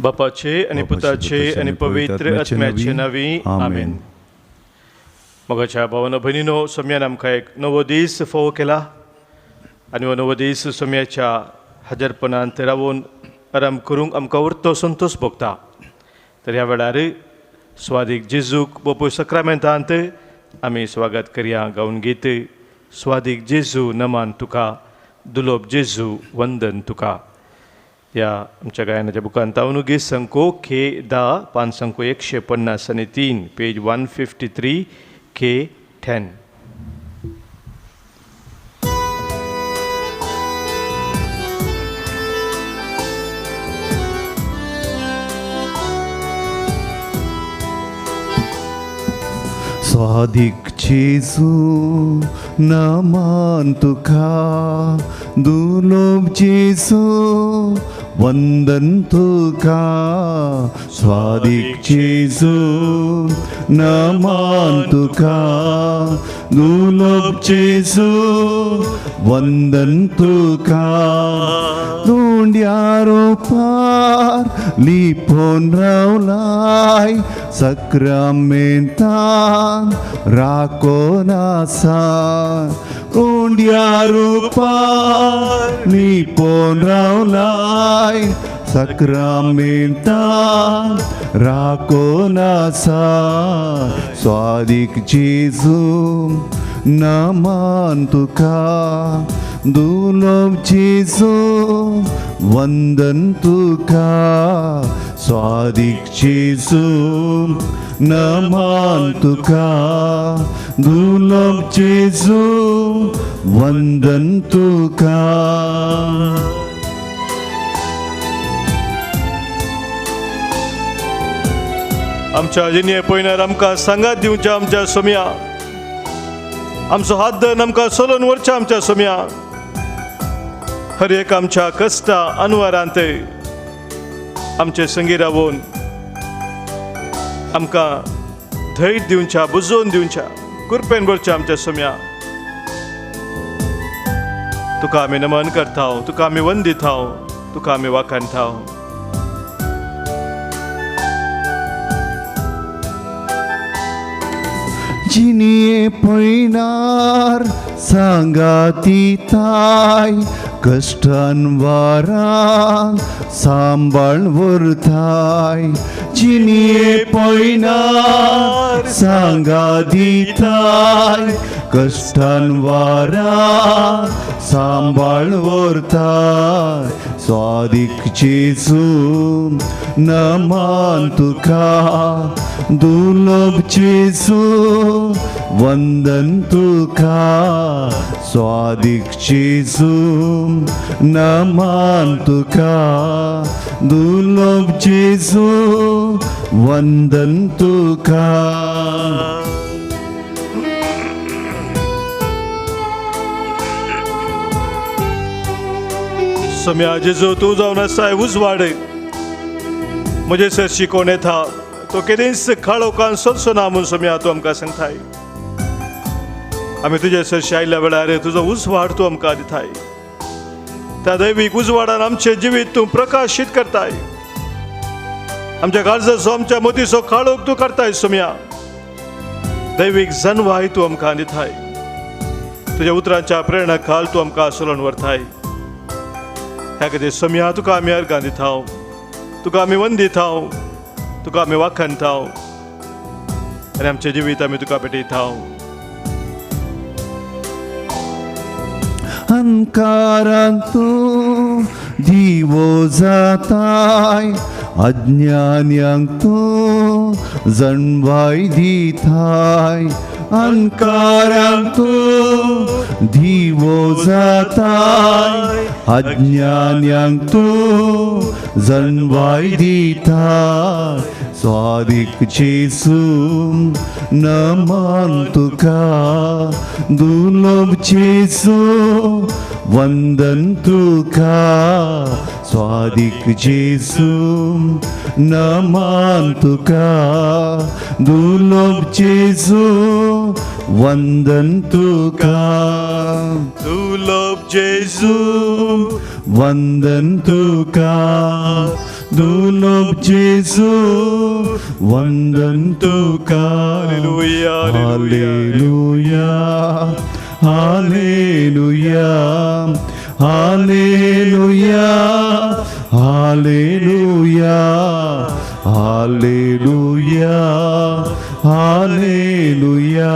बापाचे आणि पुताचे आणि पवित्र आत्म्याचे नावी आमेन. मगाच्या भावानं भयणीनो, सोम्यान आमकां एक नवो दीस फोव केला आनी हो नवो दीस सोम्याच्या हजरपणांत रावून आराम करूंक आमकां उरतो संतोष भोगता. तर ह्या वेळार स्वादीक जेजूक बोपू सक्रामेंतांत आमी स्वागत करया गावन गीत स्वादीक जेजू नमान तुका, दुलोब जेजू वंदन तुका. ह्या आमच्या गायनाच्या बुकांत तावनुगी संको के 10 पान संको 153 पेज 153 के 10. स्वादिक जेजू नमान तुका, दुलोब जेजू वंदन तुका. स्वादिक जेजू नमान तुका, दुलोब जेजू वंदन तुका. धोंड्यारो पार लिपोन रावलाय सक्रामेंतान राखोन आसा. धोंड्यारो पार लिपोन रावलाय सक्रामेंतान राखोन आसा. स्वादिक जेजू नमान तुका, दुलोब जेजू वंदन तुका. स्वादिक जेजू नमान तुका, दुलोब जेजू वंदन तुका. आमच्या जिने पयल्यार आमकां सांगात दिवच्या आमच्या सोम्या, आमचो हात धरून आमकां सोलोन व्हरच्या आमच्या सोम्या. हर एक आमच्या कश्टा अनवरांत आमचे संगी रावून आमकां धैर्य दिवच्या, बुजोवन दिवच्या, कृपेन भरच्या आमच्या सोम्या. तुका आमी नमन करता, तुका आमी वंदिता, तुका आमी वाखाणता. जिनिये पळयणार सांगाती ताय, कष्टान वारां सांबाळ व्हरताय. जिनिये पळयणार सांगाती ताय, कष्टान वारां सांबाळ व्हरताय. स्वादिक जेजू नमान तुका, दुलोब जेजू वंदन तुका. स्वादिक जेजू नमान तुका, दुलोब जेजू वंदन तुका. सोम्या जेजू तू जावन आसाय उजवाड, म्हजे सर शिकोवन येता तो केदींच खाळोकान सोडचो ना म्हूण सोम्या तूं आमकां सांगताय. आमी तुजे सरशी आयिल्ल्या वेळार तुजो उजवाड तूं आमकां दिताय. त्या दैवीक उजवाडान आमचें जिवीत तूं प्रकाशीत करताय. आमच्या काळजाचो, आमच्या मतीचो खाळोक तूं करताय सोम्या. दैवीक जनवाय तूं आमकां दिताय. तुज्या उतरांच्या प्रेरणा खाल तूं आमकां सोलोन व्हरताय. ह्या खातीर सोम्या तुका आमी अर्गां दिता, तुका आमी वंदिता, तुका आमी वाखाणता आनी आमचें जिवीत आमी तुका भेटयता. अंकारांत तूं दिवो जाताय, अज्ञान्यांक तूं जणवाय दिताय. अंकारांक तूं दिवो जाताय, अज्ञान्यांक तूं जणवाय दिताय. स्वादिक जेजू नमान तुका, दुलोब जेजू वंदन तुका. स्वादिक जेजू नमान तुका, दुलोब जेजू वंदन तुका. दुलोब जेजू वंदन तुका, दुर्लभ जेजू वंदन तुका hallelujah, hallelujah hallelujah hallelujah hallelujah hallelujah hallelujah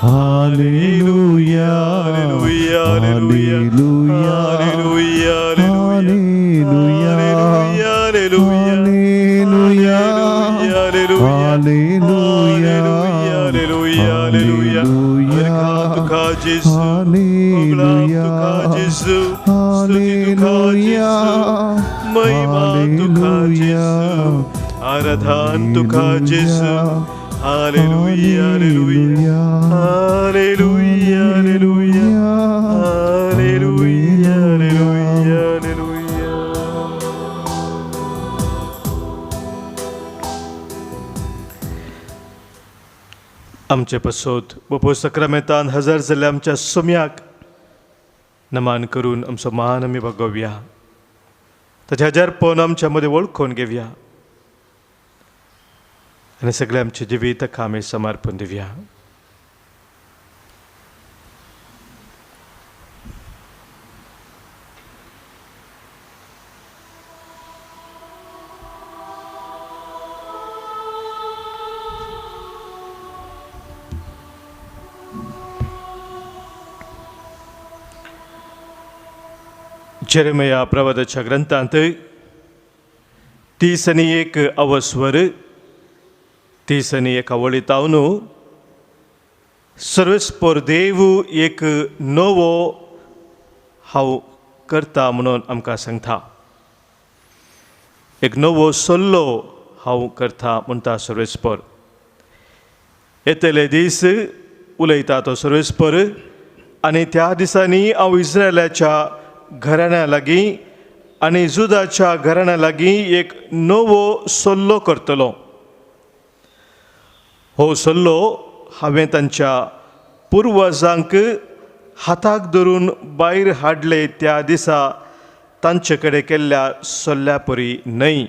hallelujah hallelujah hallelujah आराधन तुका जेसू hallelujah hallelujah hallelujah hallelujah hallelujah hallelujah hallelujah. आमचे पसोत बपो सक्रामेंतान हजर जाल्ल्या आमच्या सोम्याक नमान करून आमचो मान आमी भोगोवया. ताचे हजारपण आमच्या मदें वळखून घेवया आनी सगळे आमचे जिवीत ताका आमी समर्पण दिवया. जेरेमिया प्रवादाच्या ग्रंथांत 31 अवस्वर 31 वळीतावन सर्वेस्पर देव एक नवो हांव करता म्हणून आमकां सांगता. एक नवो सल्लो हांव करता म्हणटा सर्वेस्पर. येतले दीस उलयता तो सर्वेस्पर आनी त्या दिसांनी हांव इस्रायलाच्या घराण्या लागीं आनी जुदाच्या घराण्या लागीं एक नवो सल्लो करतलो. हो सल्लो हांवें तांच्या पुर्वजांक हाताक धरून भायर हाडले त्या दिसा तांचे कडेन केल्ल्या सल्ल्या परी न्हय.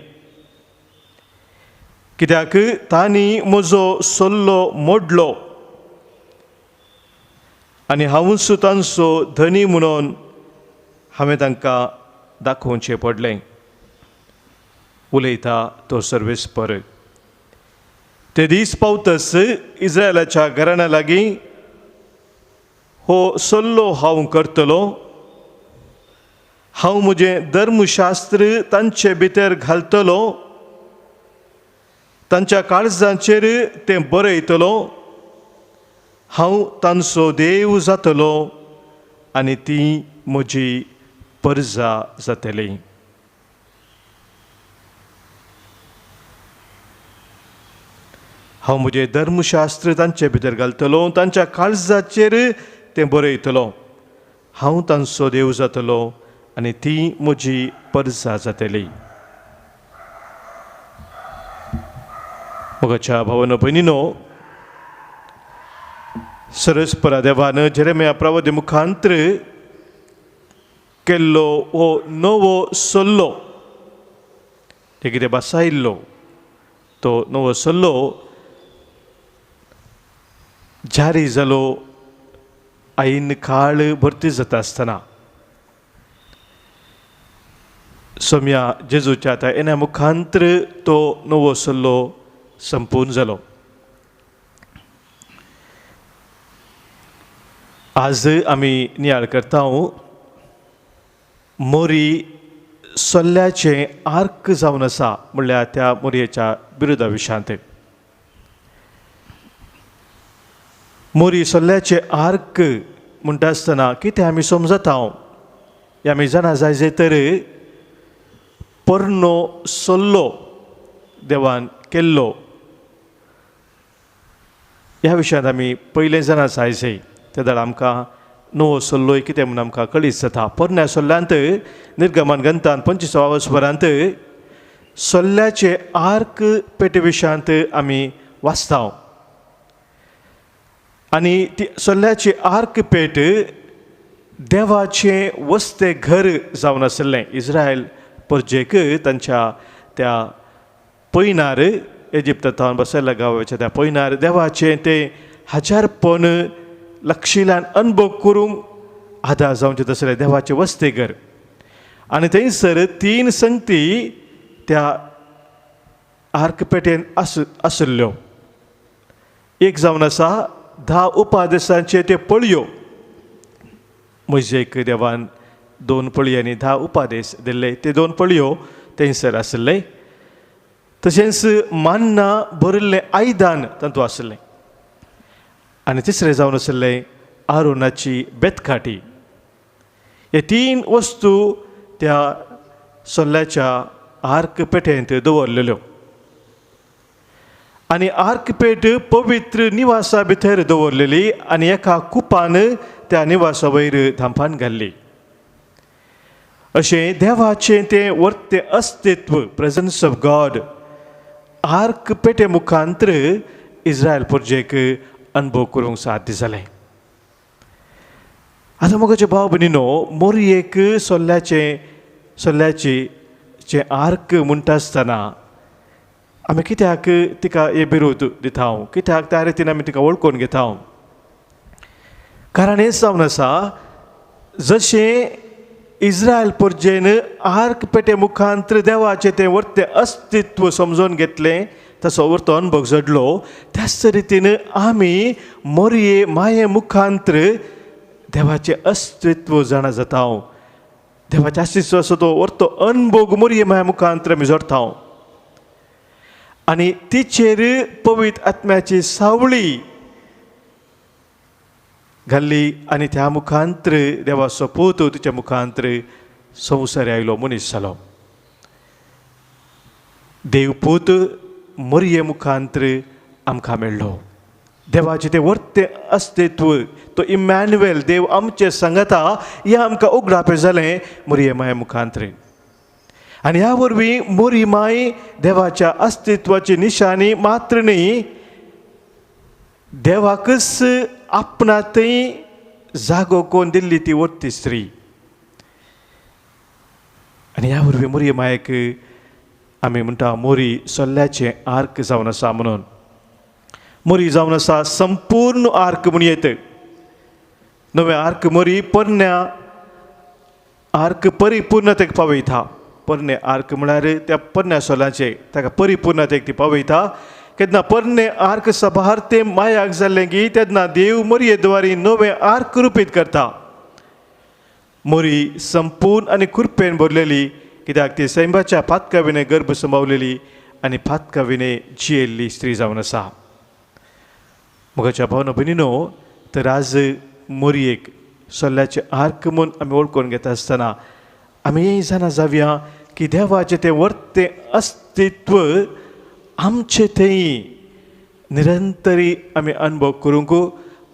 कित्याक तांणी म्हजो सल्लो मोडलो आनी हांवूच तांचो धनी म्हणून हांवें तांकां दाखोवचें पडलें. उलयता तो सर्वेस्पर. ते दीस पावतच इस्रायलाच्या घराण्या लागीं हो सल्लो हांव करतलो. हांव म्हजें धर्मशास्त्र तांचे भितर घालतलो. तांच्या काळजांचेर तें बरयतलो. हांव तांचो देव जातलो आनी ती म्हजी परजा जातली. हांव म्हजें धर्मशास्त्र तांचे भितर घालतलो. तांच्या काळजाचेर तें बरयतलो. हांव तांचो देव जातलो आनी ती म्हजी परजा जातली. मोगाच्या भावानो भयणीनो, सर्वेस्परा देवान जेरेमिया प्रवादी मुखांतर केल्लो हो नवो सल्लो ते कितें बसायिल्लो तो नवो सल्लो जारी जालो आईन काळ भरती जाता आसतना. सोम्या जेजूच्या त्या येण्या मुखांतर तो नवो सल्लो संपूर्ण जालो. आज आमी नियाळ करता मोरी सल्ल्याचें आर्क जावन आसा म्हणल्यार त्या मोरयेच्या बिरुदा विशांत. मोरी सल्ल्याचे आर्क म्हणटा आसतना कितें आमी समजता हें आमी जाणा जाय तर पोरनो सल्लो देवान केल्लो ह्या विशयांत आमी पयलें जाणा जाय. त्या दळ आमकां नवो सल्लोय कितें म्हणून आमकां कळीत जाता. पोरण्या सल्ल्यांत निर्गमन ग्रंथांत 25व्या वस्परांत सल्ल्याचे आर्क पेटे विशयांत आमी वाचता. आनी ती सल्ल्याची आर्क पेट देवाचें वस्ते घर जावन आसलें. इस्रायल परजेक तांच्या त्या पयनार इजिप्तांत बसयल्ल्या गांवाच्या त्या पयनार देवाचें तें हजारपण लक्षिलान अनुभव करूंक आदार जावचें तसलें देवाचें वस्ते घर. आनी थंयसर 3 संगती त्या आर्क पेटेन आसल्ल्यो. एक जावन आसा 10 उपादेसांचे त्यो पळयो. मोइशेक देवान 2 पळी आनी 10 उपादेश दिल्ले. ते 2 पळयो थंयसर आसले. तशेंच मान्ना भरिल्लें आयदान तातूंत आसलें. आनी तिसरें जावन आसलें आरोनाची बेतखाटी. हे 3 वस्तू त्या सोल्ल्याच्या आर्क पेटेंत दवरलेल्यो. आनी आर्क पेट पवित्र निवासा भितर दवरलेली आनी एका कुपान त्या निवासा वयर धांपान घाल्ली. अशें देवाचें तें वर्ते अस्तित्व प्रेझन्स ऑफ गॉड आर्क पेटे मुखांतर इस्रायल परजेक अनुभव करूंक साध्य जालें. आतां मोगाचे भाव भयणीनो, मोरयेक सोल्ल्याची आर्क म्हणटा आसतना आमी कित्याक तिका हे बिरूद दिता, कित्याक त्या रितीन आमी तिका वळखून घेता? कारण हें जावन आसा, जशें इस्रायल परजेन आर्क पेटे मुखांतर देवाचें तें वर्ते अस्तित्व समजून घेतलें, तसो वर्तो अनुभव जडलो, त्याच रितीन आमी मोरये माये मुखांतर देवाचें अस्तित्व जाणा जाता. देवाचें अस्तित्व असो तो वर्तो अनुभव मोरये माया मुखांतर आमी जोडटा. आनी तिचेर पवित्र आत्म्याची सावळी घाल्ली आनी त्या मुखांतर देवाचो पूत तिच्या मुखांतर संवसार आयलो, मनीस जालो. देवपूत मोरये मुखांतर आमकां मेळ्ळो. देवाचें तें वर्ते अस्तित्व, तो इमॅन्युएल, देव आमचे सांगता, हें आमकां उगडापें जालें मोरये माये मुखांतर. आनी ह्या वरवीं मोरी माय देवाच्या अस्तित्वाची निशाणी मात्र न्ही, देवाकच आपणातय जागो कोण दिल्ली ती वर्ती स्त्री. आनी ह्या वरवीं मोरये मायेक आमी म्हणटा मोरी सोल्ल्याचें आर्क जावन आसा म्हणून. मोरी जावन आसा संपूर्ण आर्क म्हूण येत. नवे आर्क मोरी पोरण्या आर्क परिपूर्णतेक पावयता. पोरणे आर्क म्हळ्यार त्या पोरण्या सोलांचे ताका परिपूर्णतेक ती पावयता. केन्ना पोरणे आर्क सभार्थे मायाक जाल्लें की तेन्ना देव मोरये द्वारे नवे आर्क रुपीत करता. मोरी संपूर्ण आनी कृपेन भरलेली, कित्याक ती सैमाच्या फातका विने गर्भ संभावलेली आनी फातका विने जियेल्ली स्त्री जावन आसा. मोगाच्या भावना भयणीनो, तर आज मोरयेक सोल्ल्याचें आर्क म्हूण आमी वळखून घेता आसतना आमी हें जाणा जावया की देवाचें तें वर्तें अस्तित्व आमचें थंय निरंतरी आमी अनुभव करूंक,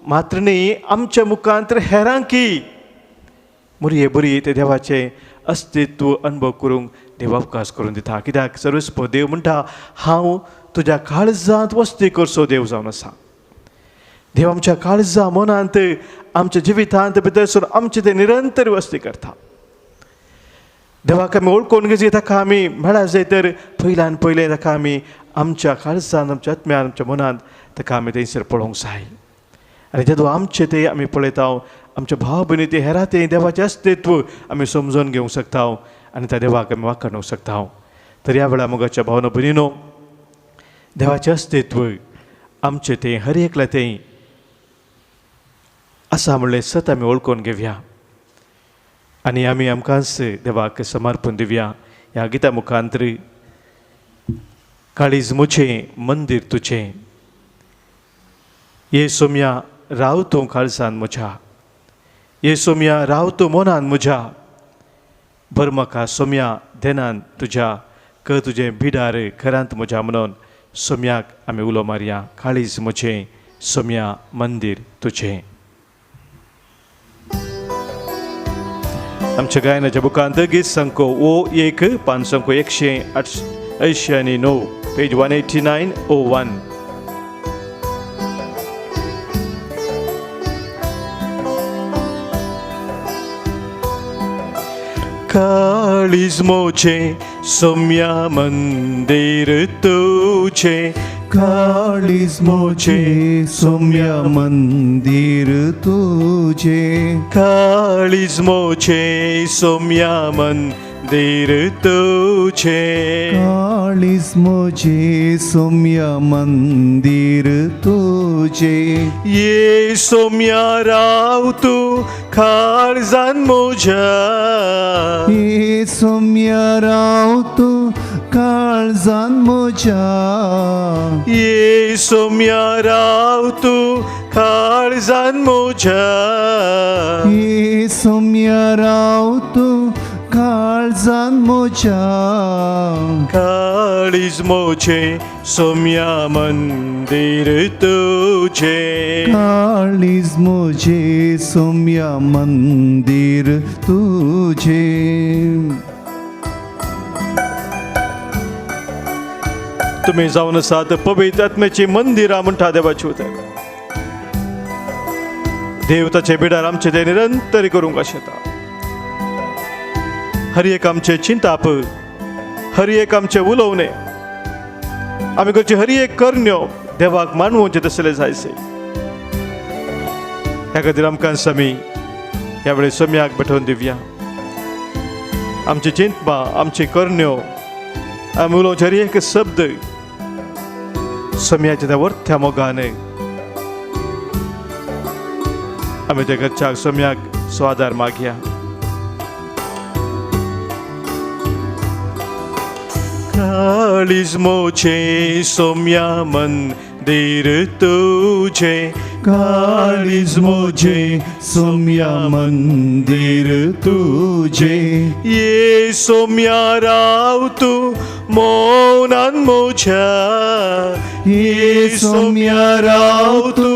मात्र न्ही आमच्या मुखांतर हेरांकी मोरये बरी तें देवाचें अस्तित्व अनुभव करूंक देव अवकाश करून दिता. कित्याक सर्वस्व देव म्हणटा, हांव तुज्या काळजांत वस्ती करचो देव जावन आसा. देव आमच्या काळजा मनांत आमच्या जिवितांत भितर सून आमचे ते निरंतर वस्ती करता. देवाक आमी वळखून घेवची, ताका आमी म्हळ्यार जाय तर पयल्यान पयलें ताका आमी आमच्या काळजांत, आमच्या आत्म्यान, आमच्या मनांत ताका आमी थंयसर पळोवंक जाय. आनी जेदो आमचे ते आमी पळयता, आमच्या भाव भयणी ते हेरां तें देवाचें अस्तित्व आमी समजून घेवंक शकता आनी त्या देवाक आमी वाखाणूंक शकता. तर ह्या वेळार मोगाच्या भावना भयणीनो, देवाचें अस्तित्व आमचें तें हर एकल्या तें आसा म्हणलें सत आमी वळखून घेवया आनी आमी आमकांच देवाक समर्पण दिवया. ह्या गिता मुखांतर काळीज मुझें मंदीर तुजें, ये सोम्या राव तूं काळजान म्हज्या, ये सोम्या राव तूं मनान म्हज्या, भर म्हाका सोम्या देनान तुज्या, क तुजें बिडार घरांत म्हज्या म्हणून सोम्याक आमी उलो मारया. काळीज मुझें सोम्या मंदीर तुजें. आमच्या गायनाच्या बुकांत गीत संको O1 पान संको 189 पेज 189 O1. काळीज मोचे सौम्या मंदिर तुझे काळीज मोचे सौम्या मंदिर तुझे काळीज मोचे सौम्या मंदिर तुझे काळीज मोचे सौम्या मंदिर तुझे ये सौम्या राव तू काळजान मोज्या हे सौम्या राव तू काळजान मोज्या ये सौम्या राव तू काळजान मोज्या हे सौम्या राव तू काळजान मोज्या काळीज मोचे सौम्या मंदिर तुझे काळीज मोजे सौम्या मंदिर तुझे तुम्ही जाऊन असात पवित्र आत्म्याची मंदिरा म्हणटा देवाची उतर देवताचे बिडार आमचे ते निरंतर करूंक शकता हर एक आमचे चिंताप हर एक आमचे उलोवणे आमी करचे हर एक करण्यो देवाक मानवचे तसले जायचे ह्या खातीर आमकां समी ह्या वेळेस सम्याक भेटोवन दिवया आमची चिंतपा आमची करण्यो आमी उलोवचे हर एक शब्द सम्याच्या त्या वर्थ्या मोगाने आमी त्या घरच्याक सम्याक स्वादार मागया काळीज मोचे सौम्या मंदिर तुझे काळीज मोजे सौम्या मंदिर तुझे ये सौम्या राव तू मौनान मोज्या हे सौम्या राव तू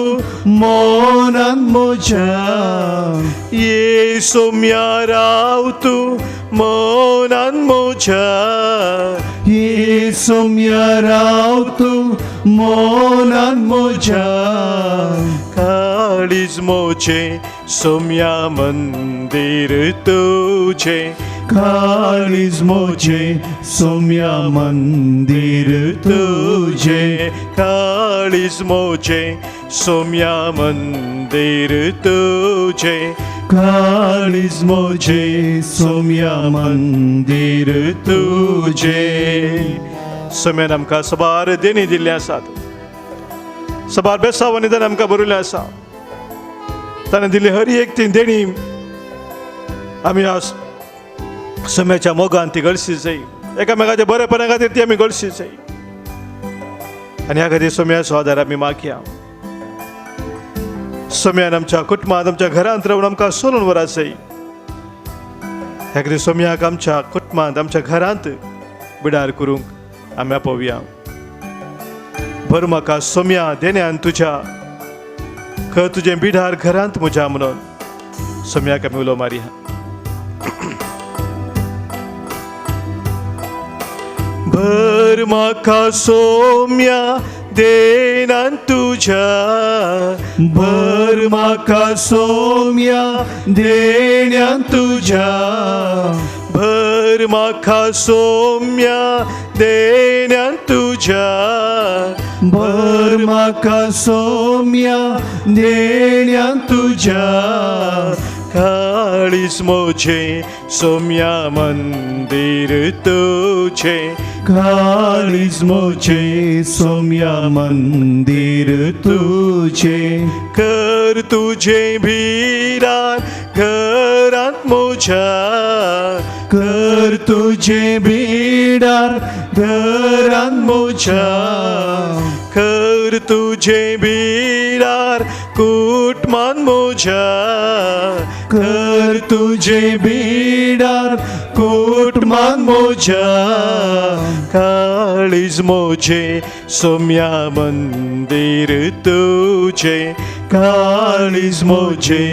मौनान मोज्या ये सौम्या राव तू मौनान मोज्या हे सौम्या राव तू मौनान मोज्या काळीज मोचे सौम्या मंदिर तुझे काळीज मोजे सौम्या मंदिर तुझे काळीज मोचे सौम्या मंदिर तुझे काळीज मोजे सौम्या मंदिर तुझे सम्यान आमकां सबार देणी दिल्ले आसात सबार बेसावांनी ताणें आमकां बरयलें आसा ताणें दिल्ली हर एक ती देणी आमी आज सम्याच्या मोगान ती गळशी जाय एकामेकाच्या बरेपणा खातीर ती आमी गळशी जाय आनी ह्या खातीर सम्याचो आदार आमी मागया सम्यान आमच्या कुटुंबांत आमच्या घरांत रावन आमकां सोलून व्हरा जाय ह्या खातीर सम्याक आमच्या कुटुंबांत आमच्या घरांत बिडार करूंक आमी आपोवया भर म्हाका सम्या देण्यान तुज्या खंय तुजें बिडार घरांत म्हज्या म्हणून सम्याक आमी उलो मारया भर म्हाका सौम्या देण्यान तुज्या भर म्हाका सौम्या देण्यान तुज्या भर म्हाका सौम्या देण्यान तुज्या भर म्हाका सौम्या देण्यान तुज्या काळीज मोचे सौम्या मंदिर तुझे काळीज मोचे सौम्या मंदिर तुझे कर तुझे बिडार घरांत मोज्या कर तुझे बिडार घरांत मोज्या कर तुझे बिडार कुटुंबांत मोज्या कर तुझे बिडार कुटुंबांत मोज्या काळीज मोचे सौम्या मंदिर तुझे काळीज मोचे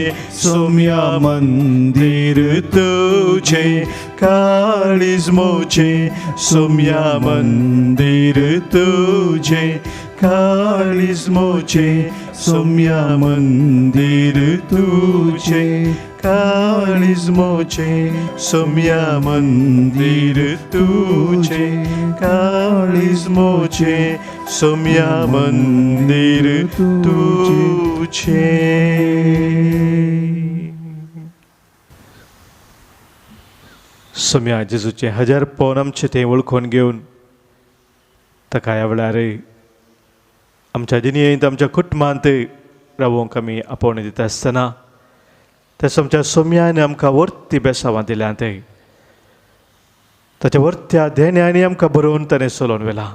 सौम्या मंदिर तुझे काळीज मोचे सौम्या मंदिर तुझे काळीज मोचे सौम्या मंदिर तुझे काळीज मोचे सौम्या मंदिर तुझे काळीज मोचे सौम्या मंदिर तुझे. सौम्या जेजूचे हजार पोवन आमचे तें वळखून घेवन ताका ह्या वेळार आमच्या जिणेंत आमच्या कुटुंबांत रावोंक आमी आपोवणें दिता आसतना तशें आमच्या सौम्यान आमकां वर्ती बेसांवां दिल्यांत ताच्या वर्त्या देण्यांनी आमकां बरोवन ताणें चलोवन व्हेलां.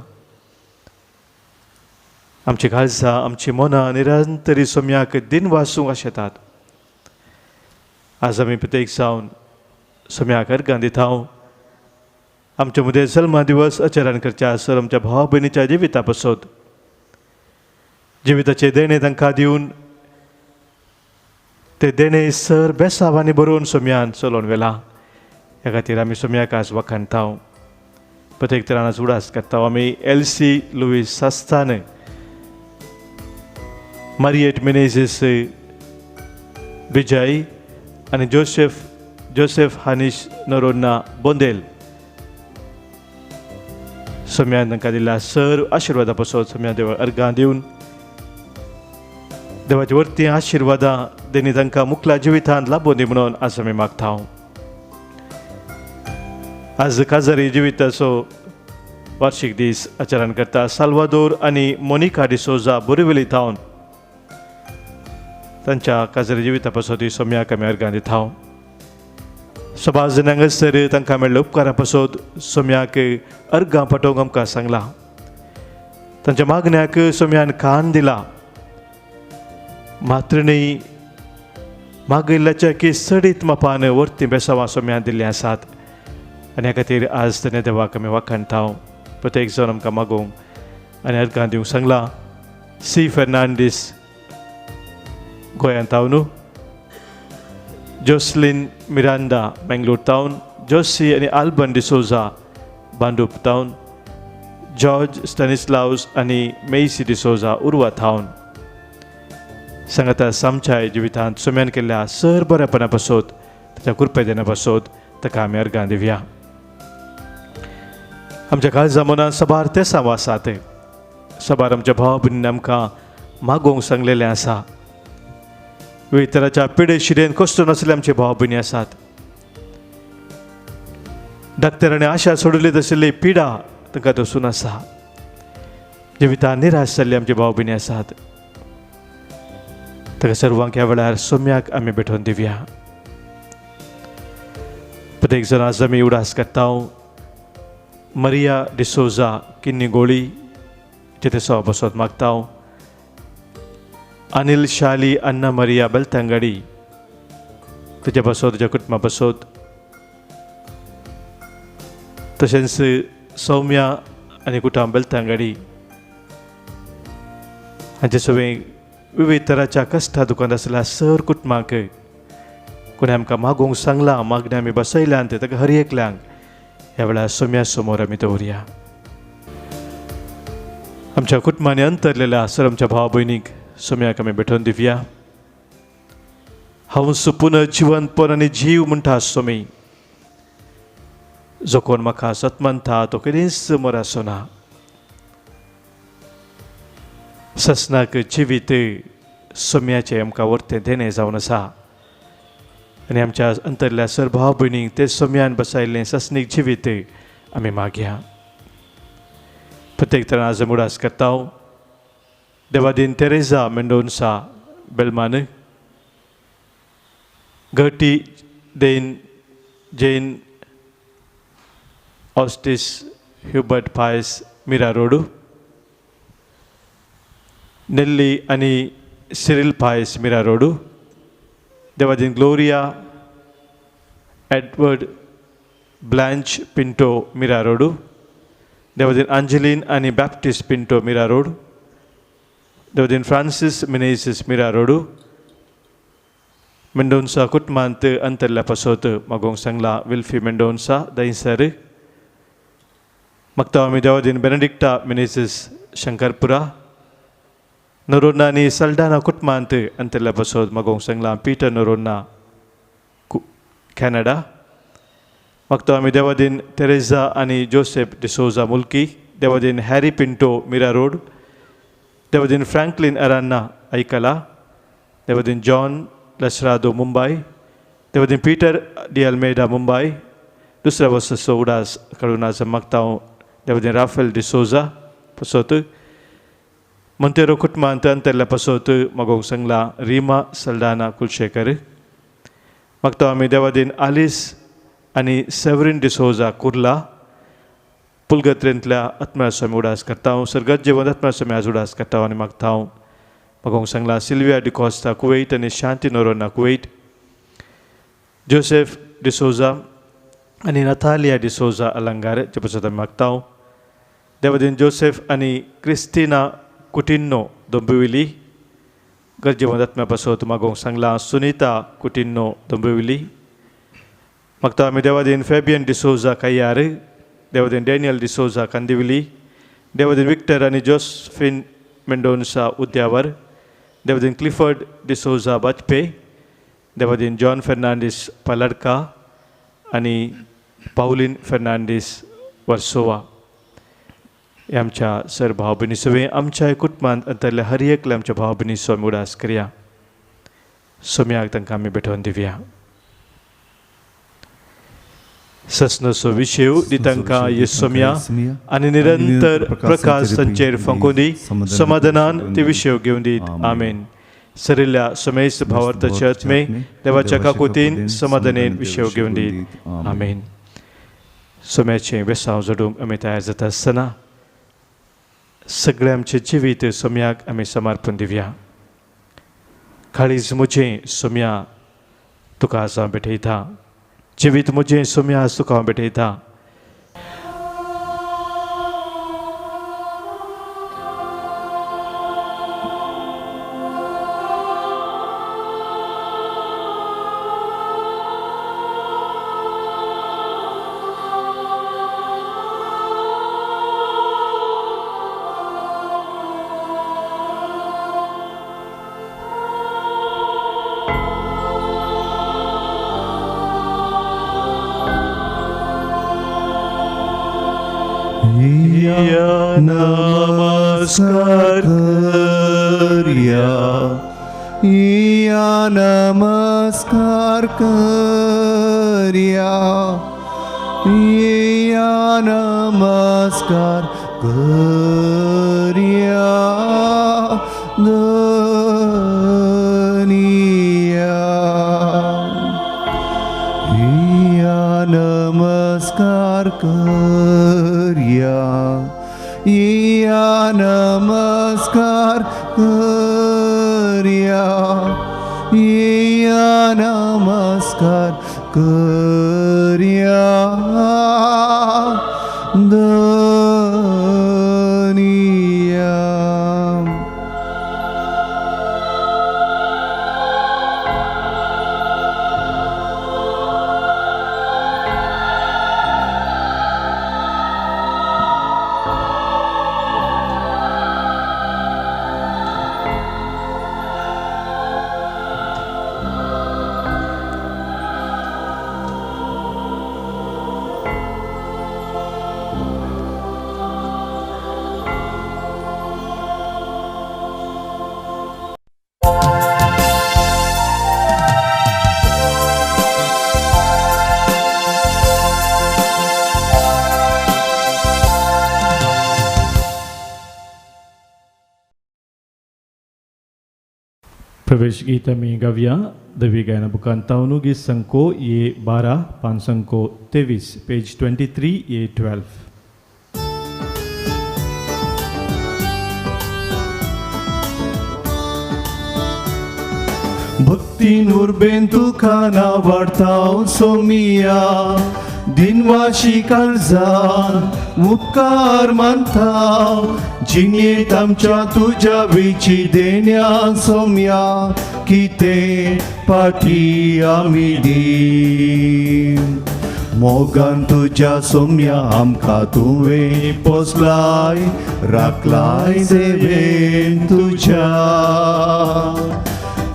आमची काळजां आमची मनां निरंतरी सौम्याक दिन वासूंक आशेतात. आज आमी प्रत्येक जावन सौम्याक अर्गां दिता. आमचे मदें जल्मा दिवस आचरण करचे आसत. आमच्या भावा भयणीच्या जिविता पासत जिविताचे देणे तांकां दिवन ते देणे सर बेसांवांनी बरोवन सौम्यान चलोवन व्हेलां. ह्या खातीर आमी सौम्याक आज वखाणटा. प्रत्येक तरान आज उडास करता. आमी एलसी लुईस सास्तान मारियेट मेनेझीस विजय आनी जोसेफ हानिश नोरोन्ना बोंदेल सौम्यान तांकां दिल्या सर आशिर्वादा पासत सौम्या देवा अर्गां दिवन देवाची वर्ती आशिर्वादां देणी तांकां मुखला जिवितांत लाभूं दी म्हणून आज आमी मागता. आज काजारी जिविताचो वार्षिक दीस आचरण करता. साल्वादोर आनी मोनिका डिसोजा बोरिवली थावन तांच्या काजारी जिविता पासत ही सौम्याक आमी अर्गां दिता. सभा जनांगसर तांकां मेळ्ळ्या उपकारा पासत सौम्याक अर्गां पाठोवंक आमकां सांगलां. तांच्या मागण्याक सौम्यान कान दिला. मात्र न्ही मागिल्ल्याच्या की सडीत मापान वर्ती बेसांवां सौम्यान दिल्लीं आसात आनी ह्या खातीर आज ताणें देवाक आमी वखाणटा. प्रत्येक जावन आमकां मागोवंक आनी अर्गां दिवंक सांगलां. सी फेर्नांडीस गोंयांत न्हू. जोसलीन मिरांडा बेंगलोर टावन. जोसी आनी आल्बन डिसोजा बांदूप टावन. जॉर्ज स्टॅनिस्लावस आनी मेयसी डिसोजा उर्वा टावन. सांगाता सामच्या जिवितांत सौम्यान केल्ल्या सर बऱ्यापणा पासत ताच्या कृपेदेना पासत ताका आमी अर्गां दिवया. आमच्या काळजां मनांत सबार ते सांव आसात. सबार आमच्या भावा भयणीन आमकां मागोवंक सांगलेलें आसा. विविध तराच्या पिडे शिरेन कश्ट नासले आमचे भाव भयणी आसात. डाक्टरांनी आशा सोडिल्ली तशिल्ली पिडा तांकां दसून आसा. जिवितांत निराश जाल्ली आमचे भाव भयणी आसात. ताका सर्वांक ह्या वेळार सौम्याक आमी भेटोवन दिवया. प्रत्येक जण आज आमी उडास करता. मरिया डिसोजा किन्नी गोळी जिथे सवा बसत मागता. अनिल शाली अन्ना मरिया बेलतांगडी तुज्या बसत तुज्या कुटुंबा बसत. तशेंच सौम्या आनी कुटुंब बेलतांगडी हांचे सगळें विविध तराच्या कश्टा दुखांत आसल्या सर कुटुंबाक कोणी आमकां मागोवंक सांगलां. मागणी आमी बसयल्यांत ताका हर एकल्यांक ह्या वेळार सौम्या समोर आमी दवरया. आमच्या कुटुंबांनी अंतरलेल्या सर आमच्या भावा भयणीक सौम्याक आमी भेटोवन दिवया. हांव सुपून जिवंतपण आनी जीव म्हणटा सोमी. जो कोण म्हाका सतमंता तो केदींच मोर आसना. ससनाक जिवीत सौम्याचें आमकां वर्तें देणें जावन आसा आनी आमच्या अंतरल्या सर भाव भयणीक ते सौम्यान बसयल्लें ससनीक जिवीत आमी मागया. प्रत्येक तरान आज उडास करता. देवादीन तेरेजा मेंडोन्सा बेलमान. गर्टी देन जेन ऑस्टिस ह्युबर्ट पायस मिरा रोडू. नेल्ली आनी सिरिल पायस मिरा रोडू. देवादीन ग्लोरिया एडवर्ड ब्लँच पिंटो मिरा रोडू. देवादीन अंजलीन आनी बॅप्टिस्ट पिंटो मिरा रोड. देवादीन फ्रांसीस मिनेझीस मिरा रोडू. मेंडोन्सा कुटुंबांत अंतरल्या पासत मागोवंक सांगला. विल्फी मेंडोन्सा दहिंसर. मागता आमी देवादीन Benedicta Menezes Shankarpura. Norona ni Saldana Kutmante antela pasod magong sangla Peter Norona Canada. Magto ami dewa din Teresa ani Joseph de Souza Mulki, dewa din Harry Pinto Mira Road, dewa din Franklin Arana Aikala, dewa din John Lasrado Mumbai, dewa din Peter de Almeida Mumbai, dusra was Saudas Karuna sa magtaw dewa din Rafael de Souza pasoto, Montero Kutmante antela pasoto magong sangla Rima Saldana Kulshekar. Magtaw ami dewa din Alice आणि Severin D'Souza Kurla पुलगत्रेंतल्या आत्म्यास्वामी उडास करता हूँ सरगत जीवन आत्म्यास्वामी आज उडास करता हूँ आणि मागता हूँ मगोंग संगला सिल्विया डिकोस्टा कुवेट आणि शांती नोरोना कुवेट जोसेफ डिसोजा आणि नतालिया डिसोजा अलंगारे जपसोता मागता हूँ देवदिन जोसेफ आणि क्रिस्टीना कुटिन्नो दोंबिविली गरजेवन आत्म्यापासोत मगोंग संगला Sunita Coutinho Dombivli Magtaw ami dewadin Fabian D'Souza Kayari, dewadin Daniel D'Souza Kandivili, dewadin Victor ani Josephine Mendonça Udyawar, dewadin Clifford D'Souza Bajpe, dewadin John Fernandez Palarka ani Pauline Fernandez Warsaw. आमच्या सर भाव भयणी सवे आमच्या कुटुंबांत अंतरल्या हर एकल्या आमच्या भाव भयणी स्वामी उडास करया. सोम्याक तांकां आमी भेटोवन दिवया. ससनसो विषय दितांका येसोम्या आणि निरंतर प्रकाश संचेर फंकोदी समाधानान ते विषय घेऊन दीत. आमेन. सरिल्ल्या समेस भावार्थाचे आत्मे देवाच्या काकुतीन समाधानेन विषय घेऊन दीत. आमेन. सोम्याचे वेसांव जोडूंक आमी तयार जाता आसतना सगळे आमचे जिवीत सोम्याक आमी समर्पण दिवया. काळीज मुजें सोम्या तुका आज हांव भेटयता. जिवीत मुझे सोम्या तुका भेटयता. या नमस्कार कर्या, या नमस्कार कर्या, या नमस्कार कर्या दनिया, या नमस्कार कर्या, या नमस्कार कर्या, या नमस्कार कर्या दनिया. प्रवेश गीत में गव्या दवी गायना बुकान ताउनुगी संको ये 12 5 23 पेज 23 ये 12. भक्ती नूरबेन तुका नावाडताव सोमिया, दिनवाशी काळजान मुखार मानताव, जिणेत आमच्या तुझ्या वेची देण्या सोम्या, किते पाठी आमी दी. मोगान तुझ्या सोम्या आमकां तुवें पोसलाय, राखलाय सेवेन तुझ्या.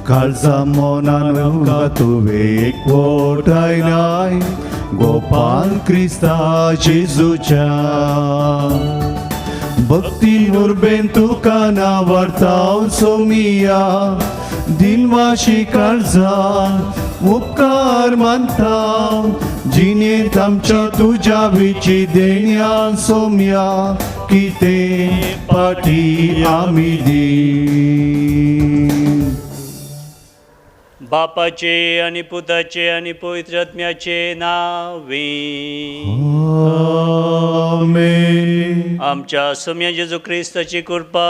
काळजा मोनान आमकां तुवें एकवटायलाय, गोपाल क्रिस्ता जेजूच्या. भक्तीन उर्बेन तुका नावार्थाव सोमिया, दिनवाशी काळजान उपकार मानता. जिणेंत आमच्या तुज्या विची देण्यान सोम्या, कितें पाटी आमी दी. बापाचे आणि पुताचे आणि पवित्र आत्म्याचे नावे. आमेन. आमच्या सोम्या जेजू ख्रिस्ताची कृपा,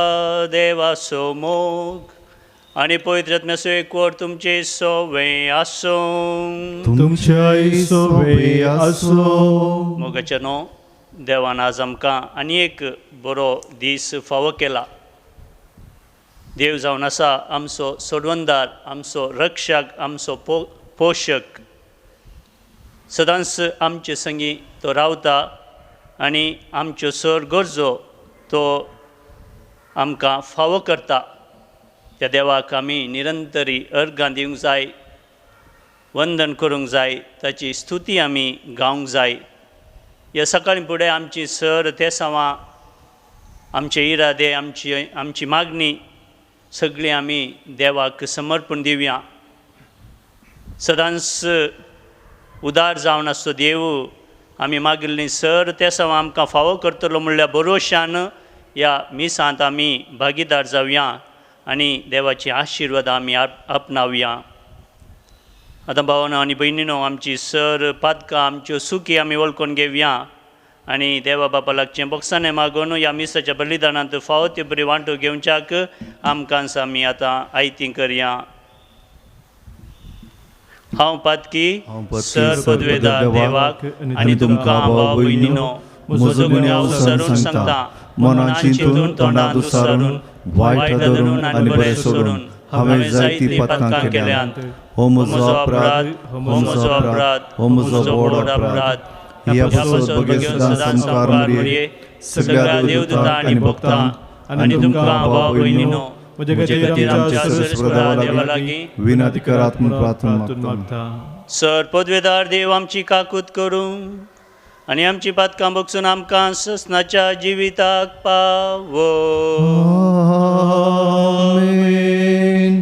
देवाचो मोग आणि पवित्र आत्म्याचो एकवट तुमचे सोवे आसो. तुमच्याय सोबे आसो. मोगाच्या न्हू, देवान आज आमकां आनी एक बरो दीस फावो केला. देव जावन आसा आमचो सोडवणदार, आमचो रक्षक, आमचो पोशक. सदांच आमचे संगी तो रावता आनी आमच्यो सर गरजो तो आमकां फावो करता. त्या देवाक आमी निरंतरी अर्गां दिवंक जाय, वंदन करूंक जाय, ताची स्तुती आमी गावंक जाय. ह्या सकाळी फुडें आमची सर तेसांवां, आमचे इरादे, आमची मागणी सगळी आमी देवाक समर्पण दिवया. सदांच उदार जावन आसतो देव आमी मागिल्लीं सर तेसांवां आमकां फावो करतलो म्हणल्या भरोशान ह्या मिसांत आमी भागीदार जावया आनी देवाची आशिर्वाद आमी आपणावया. आतां भावानो आनी भयणीनो, आमची सर पातकां आमच्यो सुखी आमी वळखून घेवया आनी देवा बापा लागचें बक्षाने मागून ह्या मिसाच्या बलिदानांत फावो ती बरी वांटो घेवच्याक आमकांच आमी आतां आयती करया. हांव पातकी सर पदवेदार देवाक आनी तुमकां भाव भयणीनो म्हजो गुन्यांव उसरून सांगता. मनान चिंतून तोंडान दुसरून वायट धरून आनी बरें सोडून हांवें जायतीं पातकां केल्यांत. हो म्हजो अपराध, हो म्हजो अपराध, हो म्हजो व्हड अपराध. ह्या पासत भगेर सदांच संकार मरये सगळ्या देवदूतां आनी भक्तां आनी तुमकां भाव भयणीनो म्हजे खातीर आमच्या सरस्वता देवा लागीं विनंती करात म्हूण प्रार्थना मागता. सर पदवेदार देव आमची काकूत करूं आनी आमची पातकां बगसून आमकां ससनाच्या जिविताक पावो. आमेन.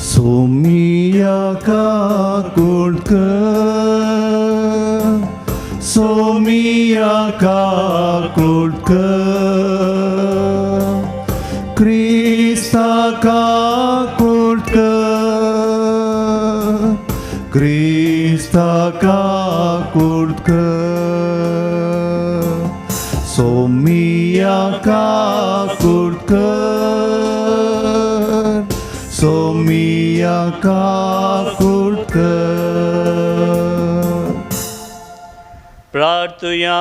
सोमिया काकुळकर, सोमिया काकुळकर, क्रिस्ता काकुळकर, क्रिस्ता काकुळकर, सोमिया काकुळकर, सोमिया काकुळकर. प्रार्थुया.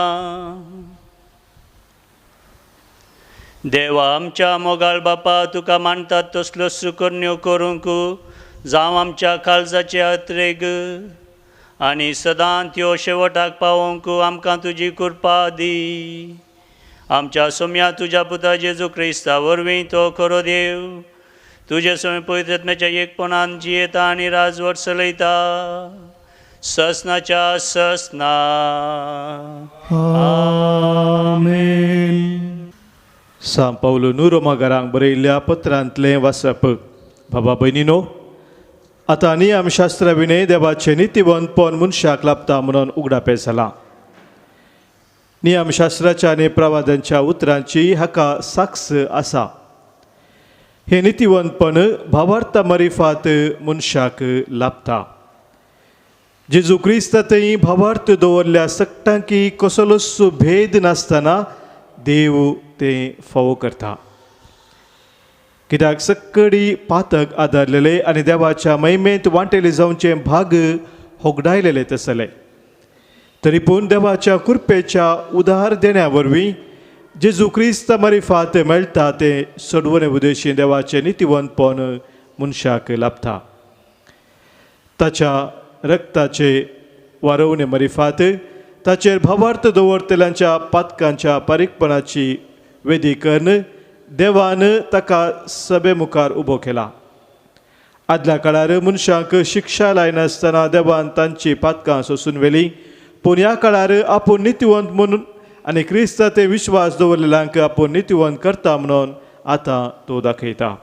देवा आमच्या मोगाळ बापा, तुका मानतात तसल्यो सुकन्यो करूंक जावं आमच्या काळजाचे अत्रेग आनी सदां त्यो शेवटाक पावोवंक आमकां तुजी कृपा दी. आमच्या सोम्या तुज्या पुता जेजू क्रिस्ता वरवीं तो खरो देव तुजे सोम्या पवित्र आत्म्याच्या एकपणान जियेता आनी राजवट चलयता ससनाच्या ससना. आमेन. सांत पावलो न्हू रोमाकारांक बरयल्ल्या पत्रांतलें वाचप. बाबा भयणीनो, आतां नियमशास्त्रा विनय देवाचें नितीवंतपण मनशाक लाभता म्हणून उगडापें जालां. नियमशास्त्राच्या आनी प्रवादांच्या उतरांची हाका साक्ष आसा. हे नितीवंतपण भावार्था मरिफात मनशाक लाभता. जेजू क्रिस्तांतय भावार्थ दवरल्या सक्तांकी कसलोच भेद नासतना देव तें फावो करता. कित्याक सक्कडी पातक आदारलेले आनी देवाच्या महिमेंत वांटेले जावचे भाग होगडायलेले तसले. तरी पूण देवाच्या कृपेच्या उदार देण्या वरवीं जेजू क्रिस्त मरिफात मेळटा तें सोडवणे उदेशी देवाचें नितीवंतपण मनशाक लाभता. ताच्या रक्ताचे वारवणे मरिफात ताचेर भावार्थ दवरतल्यांच्या पातकांच्या पारीकपणाची वेदी कर्ण देवान ताका सभे मुखार उबो केला. आदल्या काळार मनशांक शिक्षा लायनासतना देवान तांची पातकां सोसून व्हेली. पूण ह्या काळार आपूण नितिवंत म्हणून आनी क्रिस्ता ते विश्वास दवरलेल्यांक आपूण नितिवंत करता म्हणून आतां तो दाखयता.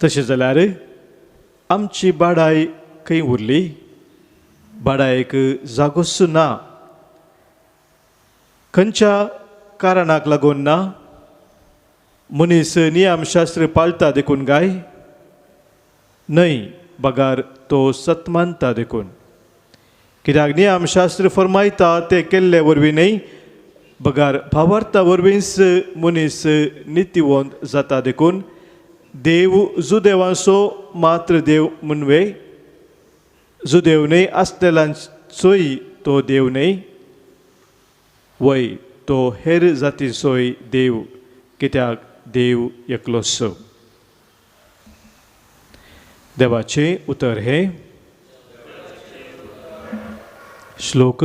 तशें जाल्यार आमची बाडाय खंय उरली? बाडायेक जागोच ना. खंयच्या कारणाक लागून ना? मनीस नियमशास्त्र पाळटा देखून काय? न्हय, बगार तो सत मानता देखून. कित्याक नियमशास्त्र फरमायता ते केल्ले वरवीं न्हय, बगार भावार्था वरवींच मनीस नितिवंत जाता देखून. देव जुदेवांचो मात्र देव म्हणवे, जुदेव न्हय आसलेल्यांचोय तो देव न्हय, वय तो हेर जातीचोय देव, कित्याक देव एकलोच. देवाचे उतर हे श्लोक.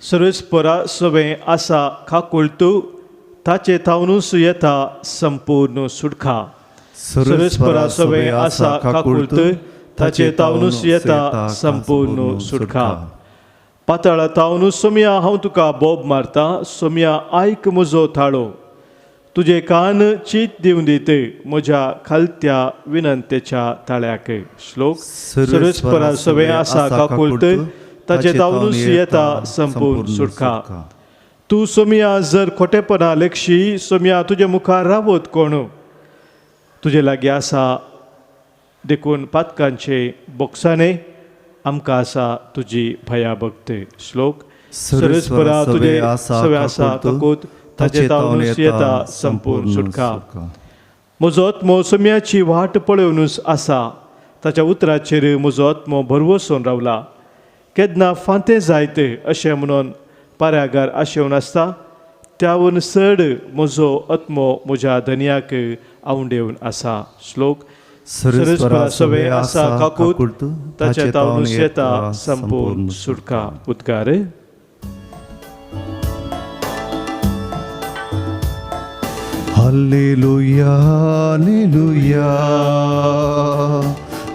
सर्वेस्परा सवे आसा खाकुळतू ताचे तावनूच येता संपूर्ण सुटका. सर्वेस्परा सवे आसा खाकुळतू ताचे तावनूच येता संपूर्ण सुटका. पाताळा तावनू सोम्या हांव तुका बोब मारता, सोम्या आयक म्हजो थाळो. तुझे कान चीत दिवन दीत म्हज्या खालत्या विनंतेच्या ताळ्याक. श्लोक. सर्वेस्परा सवे आसा काकुळत ताचे तावनूच येता संपूर्ण सुटका. तू सोम्या जर खोटेपणा लेखशी, सोम्या तुजे मुखार रावत कोण? तुजे लागीं आसा देखून पातकांचे बोक्साने, आमकां आसा तुजी भयाभक्त. श्लोक. सर्वेस्परा तुजे सवे आसा काकुळत ताचे तावनूच येता संपूर्ण सुटका. म्हजो आत्मो सोम्याची वाट पळोवनूच आसा, ताच्या उतराचेर म्हजो आत्मो भरवसून रावला. केन्ना फांतें जायत अशें म्हणून पाऱ्यागार आशेवन आसता, त्यावन चड म्हजो आत्मो म्हज्या धन्याक आवंडेवन आसा. श्लोक. सर्वेस्परा सवे आसा काकुळत ताचे तावनूच येता संपूर्ण सुटका. उद्गार. Alleluia, alleluia,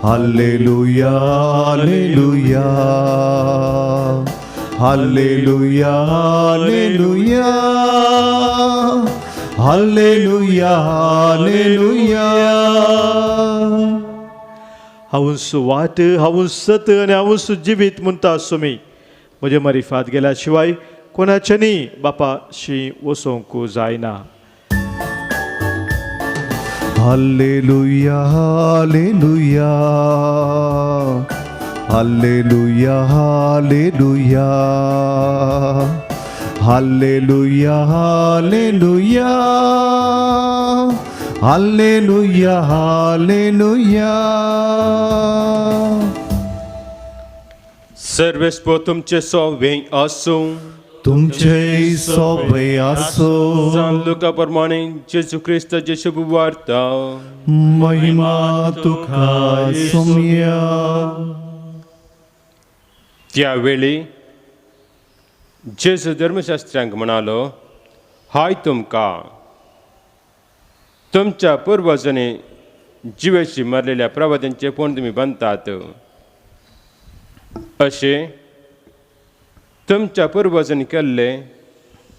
alleluia, alleluia, alleluia, alleluia, alleluia, alleluia. हांवूच वाट, हांवूच सत आनी हांवूच जिवीत म्हणटा सोमी. म्हजे मारिफात गेल्या शिवाय कोणाच्यानी बापाशी वचोंक जायना. Alleluia, alleluia, alleluia, alleluia, alleluia, alleluia, alleluia, alleluia. सर्वेस्प तुमचे सोवे आसूं. तुमचे सोबे आसो. लुका प्रमाणे जेजू ख्रिस्ताची शुभ वार्ता. महिमा तुका सोम्या. त्यावेळी जेजू धर्मशास्त्रांक म्हणालो, हाय तुमकां, तुमच्या पूर्वजांनी जिवेशी मारलेल्या प्रवाद्यांचे फोन तुम्ही बांधतात. अशें तुमच्या पूर्वजांनी केल्ले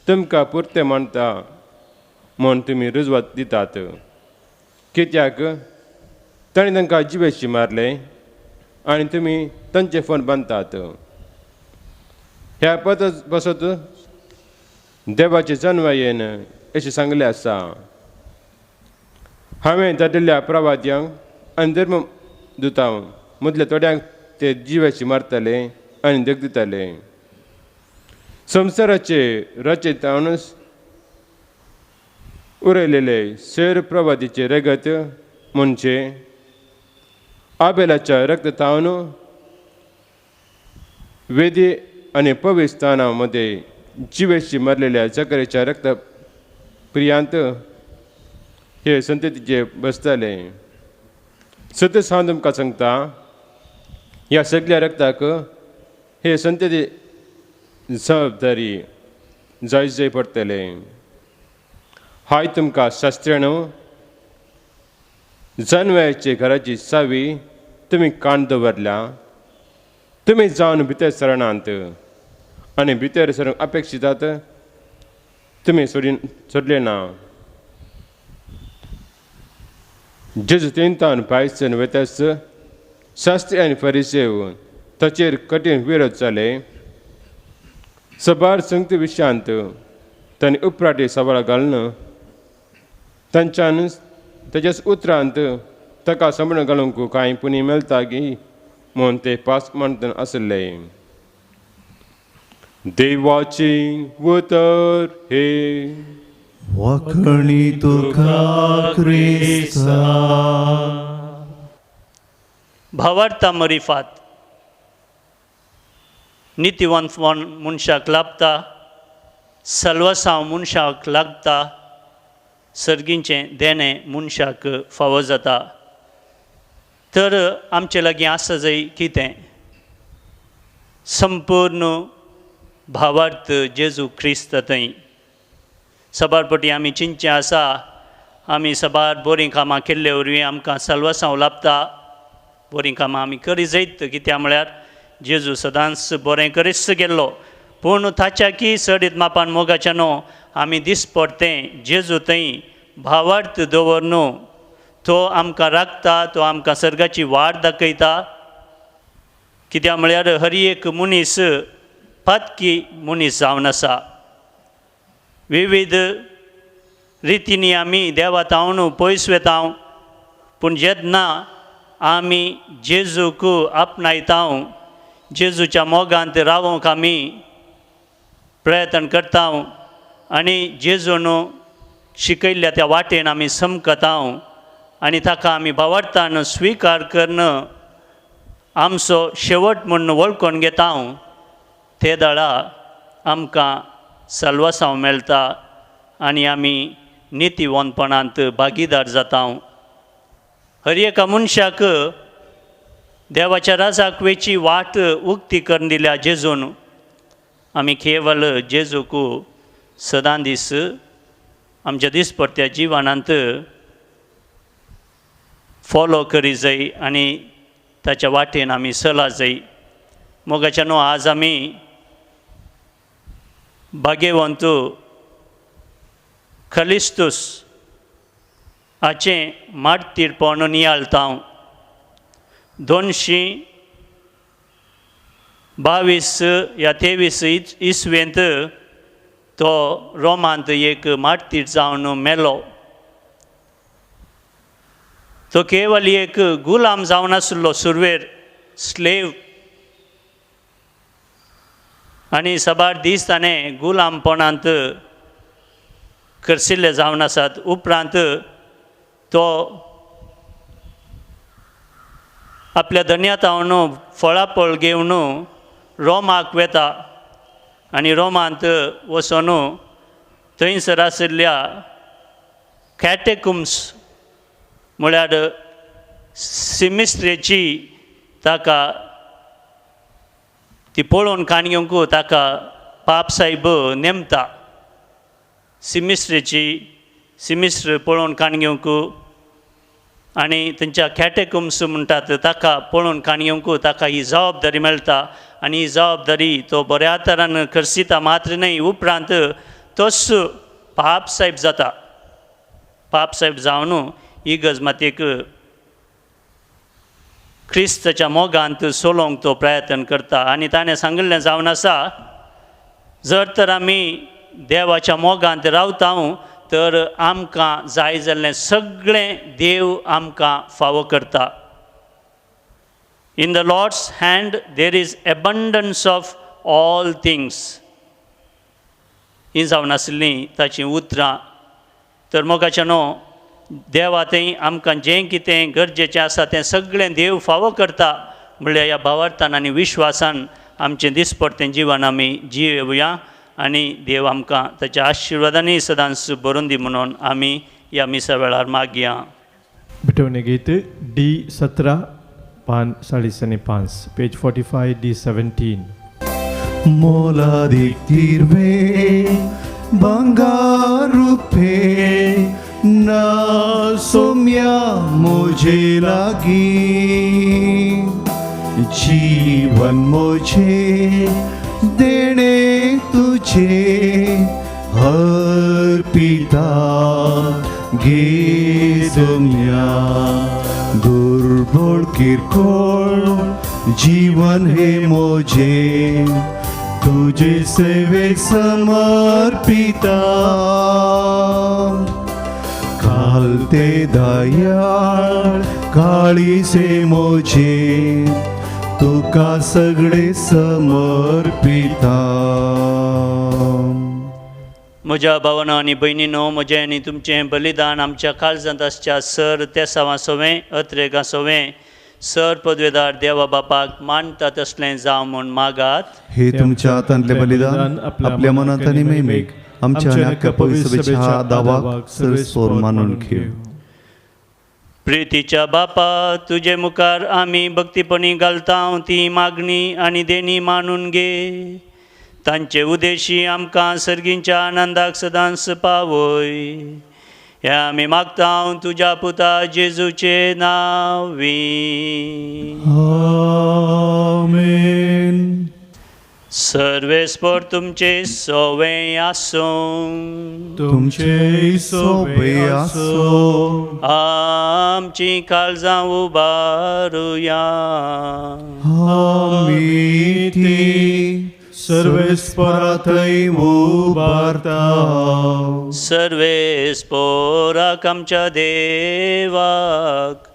तुमकां पुरते मानता म्हूण तुमी रुजवात दितात. कित्याक ताणें तांकां जिवेशी मारले आनी तुमी तांचे फोन बांदतात. ह्या पासत देवाचे जन्मयेन अशें सांगलें आसा, हांवें धाडिल्ल्या प्रवाद्यांक आनी धर्मदुतांक मदल्या थोड्यांक ते जिवेशी मारताले आनी देग दिताले. संवसाराचे रचयितानूच उरयलेले सर प्रवादीचे रगत म्हणजे आबेलाच्या रक्ततावन वेदी आनी पवित्र स्थानामध्ये जिवेशी मारलेल्या जकरेच्या रक्तप्रियांत हे संततीचे बसताले. सतत हांव तुमकां सांगता ह्या सगळ्या रक्ताक हे संतती जबाबदारी जाय पडटले. हाय तुमकां शास्त्र्यानो जानवयाचे घराची चावी तुमी काण दवरल्या. तुमी जावन भितर सरणांत आनी भितर सरूंक अपेक्षितात तुमी सोडले ना. जेजू तेंतान भायच्यान वयताच शास्त्री आनी फरिसेव ताचेर कठीण विरोध जाले. सभार संगती विशयांत तांणी उपराटी सवाल घालून तांच्यान ताच्याच उतरांत ताका समजून घालूंक कांय पुणी मेळटा की म्हूण ते पास म्हणटन आसले. देवाची उतर हे वखणी तुका क्रिस्ता. भावार्था मरिफात नितीवंत मनशाक लाभता, सल्वसांव मनशाक लागता, सर्गींचें देणें मनशाक फावो जाता. तर आमचे लागीं आसा जंय कितें संपूर्ण भावार्थ जेजू क्रिस्त थंय. सबारपटी आमी चिंतचे आसा आमी सबार बरीं कामां केल्ले वरवीं आमकां सल्वसांव लाभता. बरीं कामां आमी करी जायत कित्याक म्हळ्यार जेजू सदांच बरें करीत गेल्लो. पूण ताच्या की सडीत मापान मोगाच्या न्हू आमी दिसपडटें जेजू थंय भावार्थ दवर न्हू तो आमकां राखता, तो आमकां सर्गाची वाट दाखयता. कित्याक म्हळ्यार हर एक मनीस पातकी मनीस जावन आसा. विविध रितींनी आमी देवात हांव पयस वेता. पूण जेन्ना आमी जेजूक आपणायता, जेजूच्या मोगांत रावूंक आमी प्रयत्न करता आनी जेजून शिकयल्ल्या त्या वाटेन आमी समकता आनी ताका आमी भावार्थान स्विकार करून आमचो शेवट म्हणून वळखून घेता. ते दाळा आमकां सल्वसांव मेळटा आनी आमी नितीवंतपणांत भागीदार जाता. हर एका मनशाक देवाच्या राजाक वेची वाट उक्ती करून दिल्या जेजून. आमी केवल जेजूक सदां दीस आमच्या दिसपट्ट्या जिवनांत फॉलो करी जाय आनी ताच्या वाटेन आमी चला जाय. मोगाच्या न्हू आज आमी भाग्यवंत कलिस्तुस हाचें मार्तीरपण नियाळटा. 222 या 23 इसवेंत तो रोमांत एक मार्तीर जावन मेलो. तो केवल एक गुलाम जावन आसलो, सुरवेर स्लेव. आनी सबार दीस ताणें गुलामपणांत करसिल्ले जावन आसात. उपरांत तो आपल्या धन्यतावन फळाफळ घेवन रोमाक वेता आनी रोमांत वचून थंयसर आशिल्ल्या कॅटेकुम्स म्हळ्यार सिमिस्त्रेची ताका ती पळोवन काणयोंक ताका पाप साहेब नेमता. सिमिस्त्र पळोवन काणयोंक आनी थंयच्या कॅटेकुम्स म्हणटात ताका पळोवन काणयोंक ताका ही जबाबदारी मेळटा. आनी ही जबाबदारी तो बऱ्या तरान करसिता. मात्र न्हय, उपरांत तोच पाप साहेब जाता. पाप साहेब जावन इगज मातयेक क्रिस्ताच्या मोगांत सोलोवंक तो प्रयत्न करता. आनी ताणें सांगिल्लें जावन आसा, जर तर आमी देवाच्या मोगांत रावता तर आमकां जाय जाल्लें सगळें देव आमकां फावो करता. In the lord's hand there is abundance of all things. ही जावन आसलीं ताचीं उतरां. तर मोगाच्या न्हू देवा थंय आमकां जें कितें गरजेचें आसा तें सगळें देव फावो करता. म्हणल्यार ह्या भावार्थान आनी विश्वासान आमचें दिसपट्टें जिवन आमी जियेवया आनी देव आमकां ताच्या आशिर्वादांनी सदांच बरोवन दी म्हणून आमी ह्या मिसा वेळार मागया. बिटवणे गीत D17 पान 45 पेज 45 D17 मोलादी तीर्वे बंगारू पे ना सोम्या मुझे लगी जीवन मुझे देने तुझे हर पिता गे सोम्या दुर्बल किरकोळ जीवन है मुझे तुझे सेवे समर्पिता कालते दयाळ काळी से मुझे तुका सगळे समर्पिता म्हज्या भावांनो आनी भयणीनो, म्हजें आनी तुमचें बलिदान आमच्या काळजांत आसच्या सर तेसावां सोवें अत्रेगा सोवें सर पदवेदार देवा बापाक मानता तसलें जावं म्हूण मागात. हे तुमच्या हातांतले बलिदान आपल्या मनांत आनी मेमेक आमच्या आनी आख्या पवित्र सभेच्या दावाक सर्वेस्वर मानून घेव. प्रितीच्या बापा, तुजे मुखार आमी भक्तीपणी घालता ती मागणी आनी देणी मानून घे. तांचे उदेशी आमकां सर्गींच्या आनंदाक सदांच पावय. हे आमी मागता तुज्या पुता जेजूचे नांवी. आमेन. सर्वेस्पर तुमचे सोवें आसूं. तुमचे सोबे आसो. आमची काळजां उबारुया. आमी ती सर्वेस्पराथय उबारता. सर्वेस्पोराक आमच्या देवाक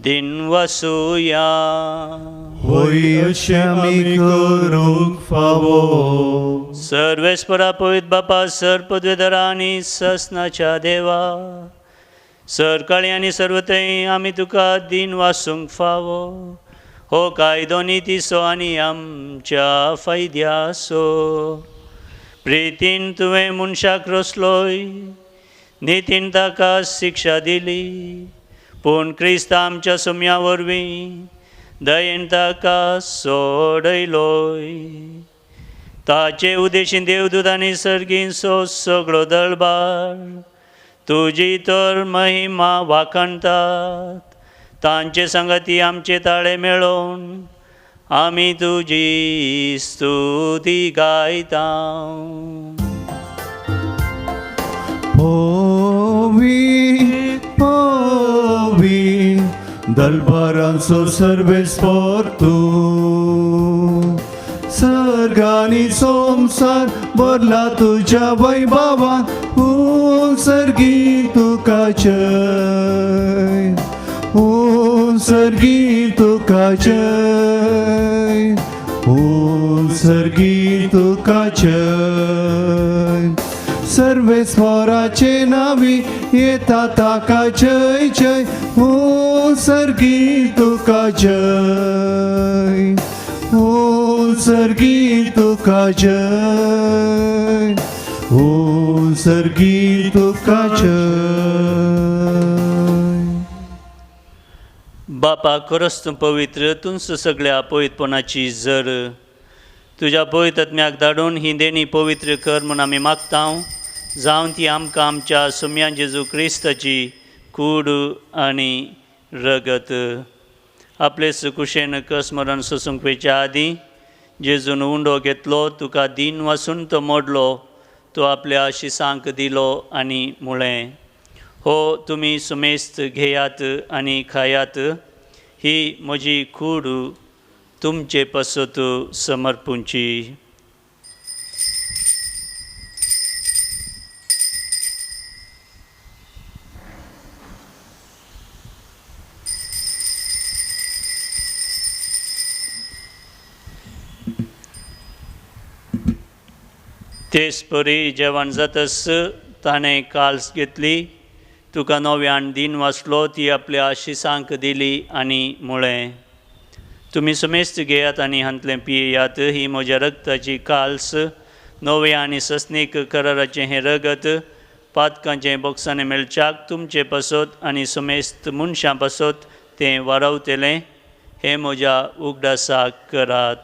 दिन वसूया. होय अशें आमी करूंक फावो. सर्वेस्परा पवित्र बापा, सर पदवेदारा आनी ससनाच्या देवा, सर काळी आनी सर्वतय आमी तुका दिन वासूंक फावो. हो कायदो नितीसो आनी आमच्या फायद्यासो. प्रितीन तुवें मनशाक रोसलोय, नितीन ताका शिक्षा दिली. पूण क्रिस्त आमच्या सोम्या वरवीं दयेन ताका सोडयलोय. ताचे उदेशीन देवदूत आनी सर्गींचो सगळो दळबार तुजी तर महिमा वाखणटात. तांचे संगती आमचे ताळे मेळोवन आमी तुजी स्तुती गायता. पोवी पोवी दलबारांचो सर्वेस्पर तूं. सर्गानी संसार भरला तुज्या वैभवान. सर्गी तुका जय. सर्गी तुका जय. सर्गी तुका जय. सर्वेस्वराचे नावी येता ताका जय जय. सर्गी तुका जय. सर्गी तुका जय. सर्गी तुका जय. बापा, खरोच तूं पवित्र, तूंच सगळ्या पवित्रपणाची जर. तुज्या पवित्र आत्म्याक धाडून ही देणी पवित्र कर म्हूण आमी मागता. जावं ती आमकां आमच्या सोम्या जेजू क्रिस्ताची कूड आनी रगत. आपले सुकुशेन कसमरण सोसूंक वेच्या आदीं जेजून उंडो घेतलो, तुका दिन वासून तो मोडलो, तो आपल्या शिसांक दिलो आनी म्हळें, हो तुमी सुमेस्त घेयात आनी खायात. ही म्हजी कूड तुमचे पसत समर्पूंची. तेच परी जेवण जातस ताणें काल्स घेतली, तुका नव्यान दिन वाचलो, ती आपल्या शिसांक दिली आनी म्हळें, तुमी समेस्त घेयात आनी हांतलें पियेयात. ही म्हज्या रगताची काल्स, नवे आनी सस्नीक कराराचें हें रगत पातकांचे बॉक्सांनी मेळच्याक तुमचे पसत आनी समेस्त मनशां पसत तें वारावतलें हे म्हज्या उगडासाक करात.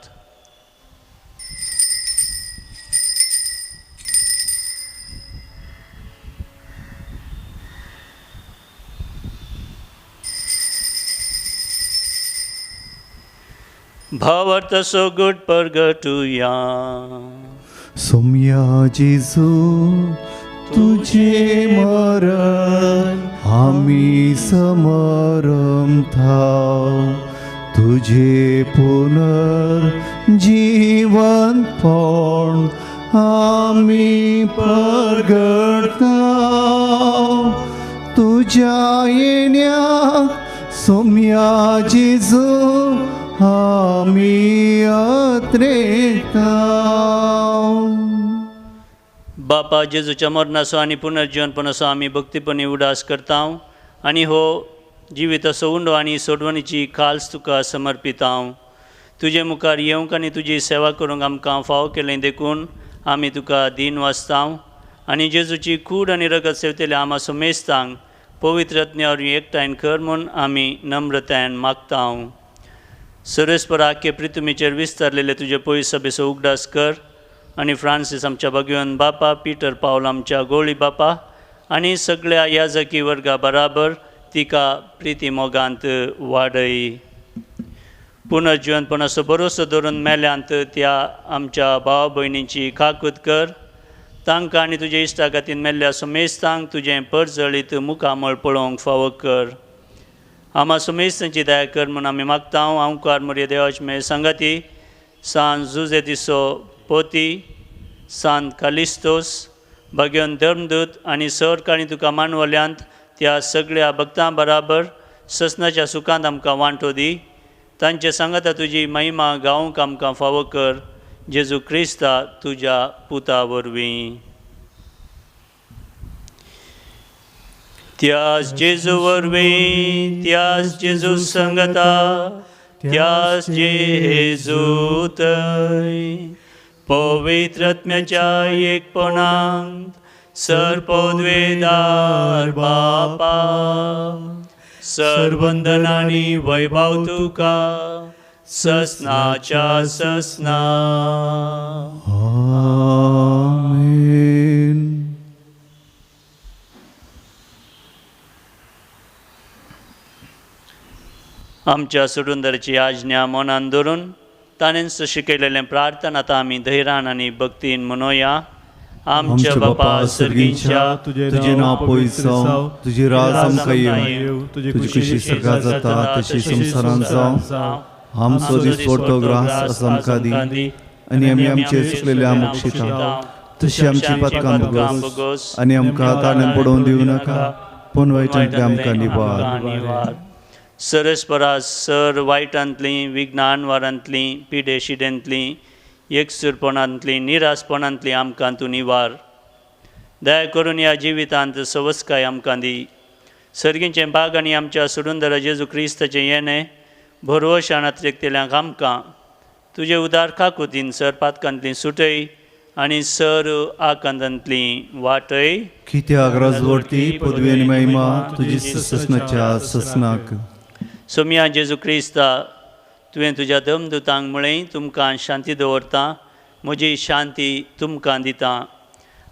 भावार्थ सोगुट परगटुया. सौम्या जेजू तुझे मरण आम्ही समरम थाव, तुझे पुनर्जीवनपण आम्ही परगटाव. तुझ्या येण्याक सौम्या जेजू आम्ही अत्रेताव. बापा जेजूच्या मरणाचो आनी पुनर्जीवनपणाचो आमी भक्तीपणी उडास करतां आनी हो जिवीत असो उंडो आनी सोडवणीची खाल्स तुका समर्पितां. तुजे मुखार येवंक आनी तुजी सेवा करूंक आमकां फाव केलें देखून आमी तुका दीन वाचतां आनी जेजूची कूड आनी रगत सेवतेल्या आमा समेस्तांक पवित्र आत्म्यावर एकठांय कर म्हूण आमी नम्रतायेन मागतां. सर्वेस्पराके पृथ्वीचेर विस्तारलेले तुजे पयस सभेचो उगडास कर आनी फ्रांसीस आमच्या भगवन बापा, पीटर पावल आमच्या गोळी बापा आनी सगळ्या याजकी वर्गा बराबर तिका प्रिती मोगांत वाडय. पुनर्जीवनपणाचो भरोसो धरून मेल्यांत त्या आमच्या भाव भयणींची काकूत कर. तांकां आनी तुजे इश्टा खातीर मेल्ल्या समेस्तांक तुजें परजळीत मुखामळ पळोवंक फावो कर. आमा समेस्तांची दया कर म्हूण आमी मागतां. हांवकार मोरये देवाचे मे संगाती सांत जुजेतिसो पोती, सांत कालिस्तोस, भगवन धर्मदूत आनी सर काणी तुका मानवल्यांत त्या सगळ्या भक्तां बराबर ससनाच्या सुखांत आमकां वांटो दी. तांचे सांगाता तुजी महिमा गावंक आमकां फावो कर. जेजू क्रिस्ता तुज्या पुता वरवीं. त्याच जेजू वरवीं, त्याच जेजू संगता, त्याच जेजू थंय पवित्र आत्म्याच्या एकपणांत सरपदवेदार बापा सर्वंदनानी वैभव तुका ससनाच्या ससना. आमेन. आमच्या सुरुंदरची आज्ञा मनान धरून ताणेंच शिकयलेलें प्रार्थना आतां आमी धैर्यान आनी भक्तीन मनोया. आमच्या बापा सर्गीच्या तुझे नाव पवित्र जावं, तुझी राज आमकां येवं, तुजी कशी स्वर्गांत जाता तशी संवसारांत जावं. आमचो दिसपडटो ग्रास आसा आमकां दी आनी आमी आमचे चुकलेल्या मुक्षिता तशी आमची पातकां भोगोस आनी आमकां ताणें पडोवन दिवं नाका पूण वायटांतल्यान आमकां निवार. सरस्परास सर वायटांतलीं, विघ्नान वारांतलीं, पिडे शिडेंतलीं, एकसुरपणांतलीं, निरासपणांतलीं आमकां तूं निवार. दया करून ह्या जिवितांत सवस्काय आमकां दी. सर्गींचें भाग आनी आमच्या सुरुंदर जेजू क्रिस्ताचें येणें भरवशानांत तेल्यांक आमकां तुजे उदार काकुतीन सर पातकांतलीं सुटय आनी सर आकांतांतलीं वाटय. कित्याक राजवटी पदवी आनी महिमा तुजी ससनाच्या ससनाक. सोम्या जेजू क्रिस्ता तुवें तुज्या धर्मदुतांक म्हळें तुमकां शांती दवरतां, म्हजी शांती तुमकां दितां.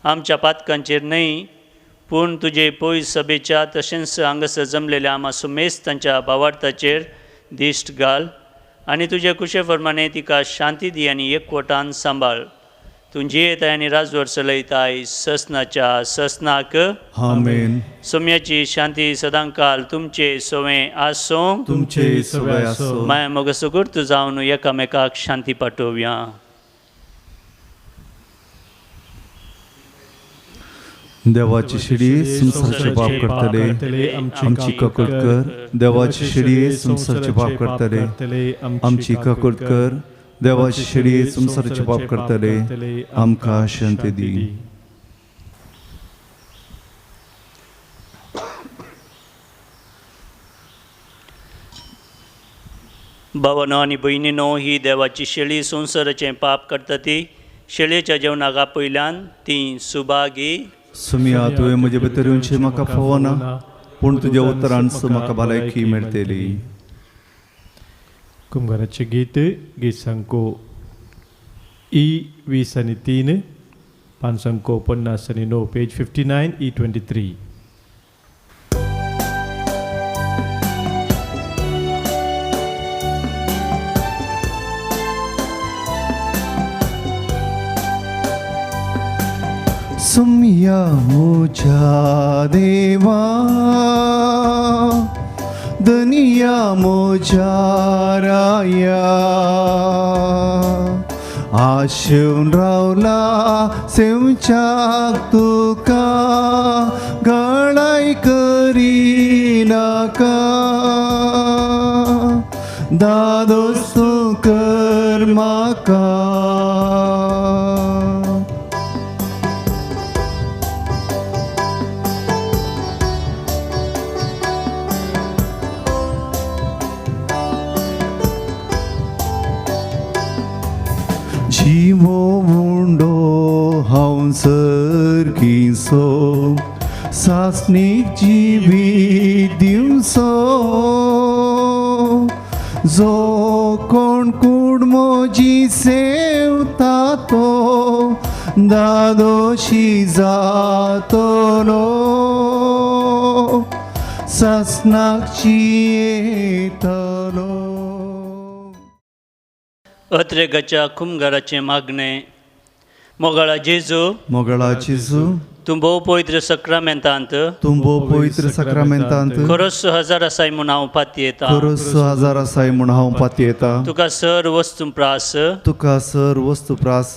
आमच्या पातकांचेर न्हय पूण तुजे पयस सभेच्या तशेंच हांगासर जमलेल्या आमा सुमेस्तांच्या भावार्थाचेर दिश्ट घाल आनी तुजे कुशे प्रमाणे तिका शांती दी आनी एकवटान सांबाळ. तूं जियेताय आनी राजवर चलयताय ससनाच्या ससनाक. आमेन. सोम्याची शांती सदांकाल तुमचे सोवें आसूं. तुमचे सवय आसो. माया मोग सुगुर्त जावन एकामेकाक शांती पाठोवया. देवाची शिडी संसारचे पाप करतले आमची काकूट कर. देवाची शिडी संसारचे पाप करतले आमची काकूट कर. देवाची शिडी संसारचे पाप करतले आमकां शांती दी. भावांनो आनी भयणीनो, ही देवाची शेळी संसाराचें पाप करता ती शेळयेच्या जेवणाक आपयल्यान ती सुभागी सुमिया तुवें म्हजे भितर येवचें म्हाका फोवना, पूण तुज्या उतरांच म्हाका भलायकी मेळटली. कुंभाराचे गीत गीत संको E20 पान संको 59 पेज 59 E23. सुमिया मोच्या देवा, दुनिया मोच्या राया, आशेवन रावला सेवच्याक तुका, गळाय करी नाका, दादोस तूं कर म्हाका. जिवो मुंडो हांव सर्गीसो, सासणीक जिवीत दिवचो, जो कोण कूड म्हजी सेवता तो, दादोशी जातलो, सासणाक येतलो. अत्रेगाच्या कुंभाराचे मागणे. मोगळा जेजू, मोगळा जेजू, तूं भोव पवित्र सक्रामेंतांत तुंबो पवित्र सक्रामेंतांत खरोच हजार आसाय म्हूण हांव पाती येता. खरोच 6000 आसाय म्हूण हांव पाती येता. तुका सर वस्तू प्रास, तुका सर वस्तू प्रास,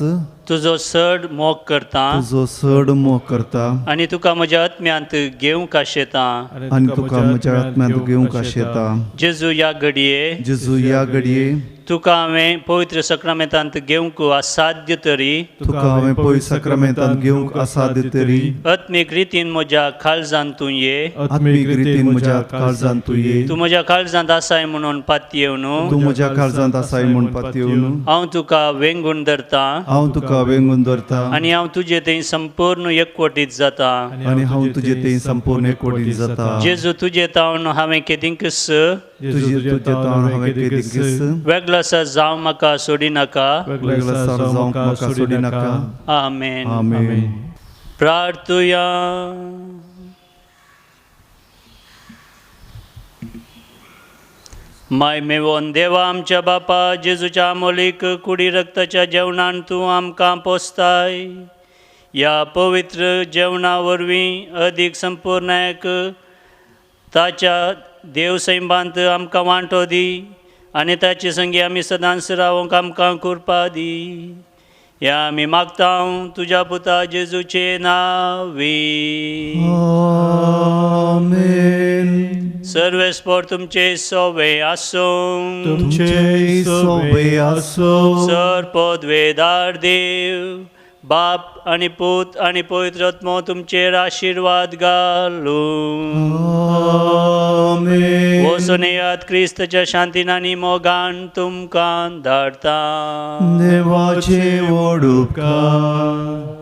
तुजो चड मोग करता, तुजो चड मोग करता, आनी तुका म्हज्या आत्म्यांत घेवंक आशेता. आनी तुका म्हज्या आत्म्यांत घेवंक आशेता. जेजू ह्या घडये जेजू ह्या घडये तुका हांवें पवित्र सक्रामेंतांत घेवंक असाध्य तरी, तुका हांवें पवित्र सक्रामेंतांत घेवंक असाध्य तरी, आत्मीक रितीन म्हज्या काळजांत तूं ये. आत्मीक रितीन म्हज्या काळजांत तूं ये. तूं म्हज्या काळजांत आसाय म्हणून पाती येवन तूं म्हज्या काळजांत आसाय म्हूण पाती येवन हांव तुका वेंगून धरता, हांव तुका वेंगून धरता, आनी हांव तुजे थंय संपूर्ण एकवटीत जाता. आनी हांव तुजे थंय संपूर्ण एकवटीत जाता. जेजू तुजे तावन हांवें केदिंकस तुजे तावन हांवें केदिंकस वेगळो आसा जावं म्हाका सोडी नाका. वेगळो जावंक म्हाका सोडी नाका. आमेन. आमेन. प्रार्थुया. माय मेवोन देवा आमच्या बापा, जेजूच्या मोलीक कुडी रक्ताच्या जेवणान तूं आमकां पोसताय. ह्या पवित्र जेवणा वरवीं अदीक संपूर्णायक ताच्या देवसैबांत आमकां वांटो दी, आनी ताचे संगी आमी सदांच रावंक आमकां कृपा दी. ह्या आमी मागतां तुज्या पुता जेजूचे नांवी. आमेन. सर्वेस्पोर तुमचे सोवे आसूं, तुमचे सोबे आसूं. सर्पोद्वेदार देव बाप आनी पूत आनी पवित्र आत्मो तुमचेर आशिर्वाद घालूं. आमेन. वचून येयात क्रिस्ताच्या शांतीन आनी मोगान तुमकां धाडटा. देवाचे व्हड उपकार.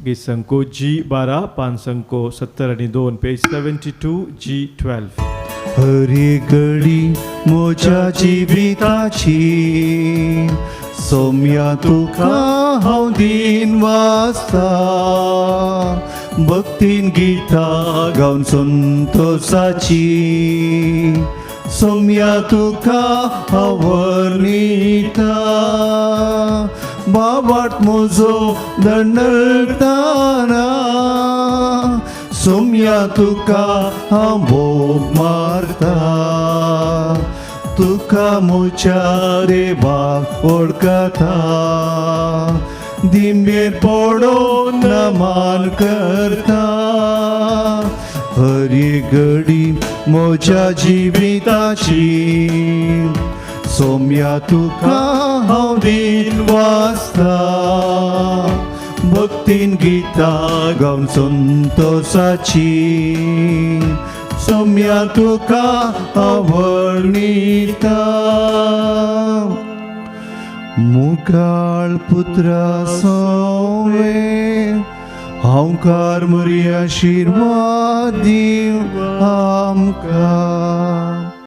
गीत संको G12 पान संको 72 पेज 72 G12. हरी घडी म्हज्या जिविताची, सोम्या तुका हांव दिन वाचता. भक्तीन गितां गावन संतोषाची, सोम्या तुका हांव वर्णिता. बाबाट म्हजो दंडळटाना, सोम्या तुका हांव भोग मारता. तुका म्हज्या देवाक वळखता. दिंबेर पडोन नमन करता. हरी घडी म्हज्या जिविताची, सोम्या तुका हांव दिन वाचता. भक्तीन गितां गावन संतोषाची, सोम्या तुका हांव वर्णिता. मुगाळ पुत्रा सोवे हांवकार मरी आशीर्वाद दिव आमकां.